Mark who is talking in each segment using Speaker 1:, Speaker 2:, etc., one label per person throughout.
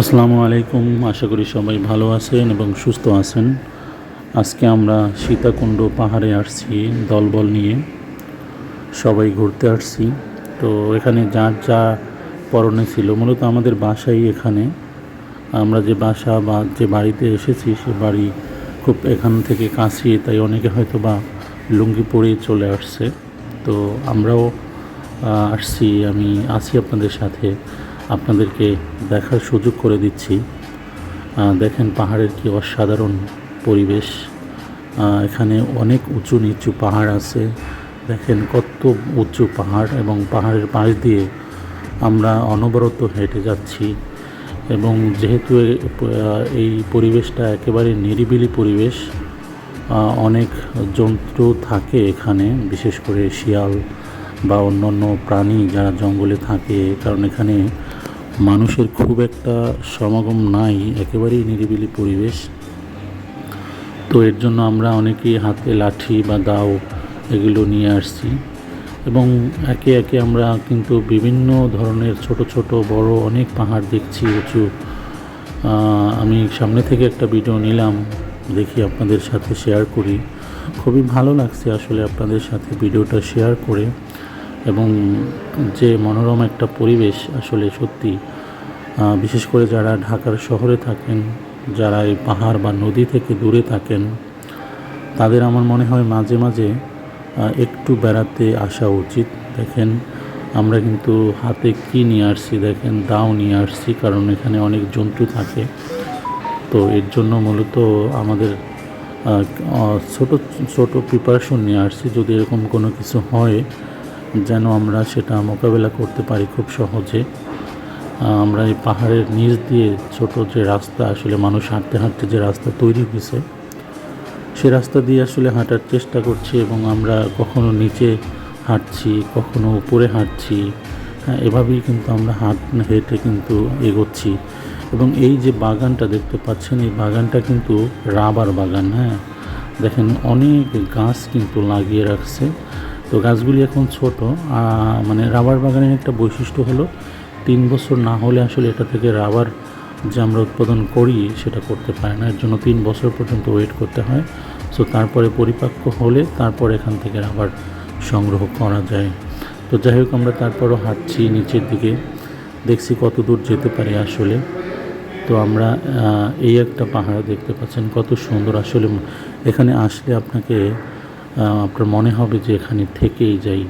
Speaker 1: আসসালামু আলাইকুম। আশা করি সবাই ভালো আছেন এবং সুস্থ আছেন। আজকে আমরা সীতাকুণ্ড পাহাড়ে আসছি দলবল নিয়ে, সবাই ঘুরতে আসছি। তো এখানে যার যা পরনে ছিল, মূলত আমাদের বাসাই এখানে। আমরা যে বাসা বা যে বাড়িতে এসেছি সে বাড়ি খুব এখান থেকে কাছে, তাই অনেকে হয়তো বা লুঙ্গি পরেই চলে আসছে। তো আমরাও আসছি, আমি আছি আপনাদের সাথে, আপনাদেরকে দেখার সুযোগ করে দিচ্ছি। দেখেন পাহাড়ের কি অসাধারণ পরিবেশ। এখানে অনেক উঁচু নিচু পাহাড় আছে। দেখেন কত উঁচু পাহাড়, এবং পাহাড়ের পাশ দিয়ে আমরা অনবরত হেঁটে যাচ্ছি। এবং যেহেতু এই পরিবেশটা একেবারে নিরিবিলি পরিবেশ, অনেক জন্তু থাকে এখানে, বিশেষ করে শিয়াল বা অন্যান্য প্রাণী যারা জঙ্গলে থাকে, কারণ এখানে মানুষের খুব একটা সমাগম নাই, একেবারেই নিরিবিলি পরিবেশ। তো এর জন্য আমরা অনেকেই হাতে লাঠি বা দাও এগুলো নিয়ে আসছি, এবং একে একে আমরা কিন্তু বিভিন্ন ধরনের ছোট ছোট বড় অনেক পাহাড় দেখছি উঁচু। আমি সামনে থেকে একটা ভিডিও নিলাম, দেখি আপনাদের সাথে শেয়ার করি। খুবই ভালো লাগছে আসলে আপনাদের সাথে ভিডিওটা শেয়ার করে, এবং যে মনোরম একটা পরিবেশ আসলে সত্যি। বিশেষ করে যারা ঢাকার শহরে থাকেন, যারা এই পাহাড় বা নদী থেকে দূরে থাকেন, তাদের আমার মনে হয় মাঝে মাঝে একটু বেড়াতে আসা উচিত। দেখেন আমরা কিন্তু হাতে কি নিয়ে আসছি, দেখেন দাও নিয়ে আসছি, কারণ এখানে অনেক জন্তু থাকে। তো এর জন্য মূলত আমাদের ছোট ছোট প্রিপারেশন নিয়ে আসছি, যদি এরকম কোনো কিছু হয় যেন আমরা সেটা মোকাবেলা করতে পারি খুব সহজে। আমরা এই পাহাড়ের নিচ দিয়ে ছোট যে রাস্তা, আসলে মানুষ হাঁটতে হাঁটতে যে রাস্তা তৈরি হয়েছে, সে রাস্তা দিয়ে আসলে হাঁটার চেষ্টা করছি, এবং আমরা কখনো নিচে হাঁটছি, কখনো উপরে হাঁটছি। হ্যাঁ, এভাবেই কিন্তু আমরা হেঁটে কিন্তু এগোচ্ছি। এবং এই যে বাগানটা দেখতে পাচ্ছেন, এই বাগানটা কিন্তু রাবার বাগান। হ্যাঁ, দেখেন অনেক গাছ কিন্তু লাগিয়ে রাখছে। তো গাছগুলি এখন ছোট, মানে রাবার বাগানের একটা বৈশিষ্ট্য হলো 3 বছর না হলে আসলে এটা থেকে রাবার যে আমরা উৎপাদন করি সেটা করতে পারে না। এর জন্য 3 বছর পর্যন্ত ওয়েট করতে হয়। সো তারপরে পরিপক্ক হলে তারপর এখান থেকে রাবার সংগ্রহ করা যায়। তো যাই হোক, আমরা তারপরও হাঁটছি নিচের দিকে, দেখছি কত দূর যেতে পারি আসলে। তো আমরা এই একটা পাহাড় দেখতে পাচ্ছেন, কত সুন্দর আসলে। এখানে আসলে আপনাকে আপনার মনে হবে যে এখানে থেকেই যাই,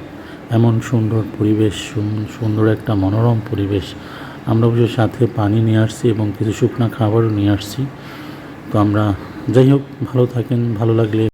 Speaker 1: এমন সুন্দর পরিবেশ, সুন্দর একটা মনোরম পরিবেশ। আমরা অবশ্য সাথে পানি নিয়ে আসছি এবং কিছু শুকনো খাবারও নিয়ে আসছি। তো আমরা যাই হোক, ভালো থাকেন, ভালো লাগলে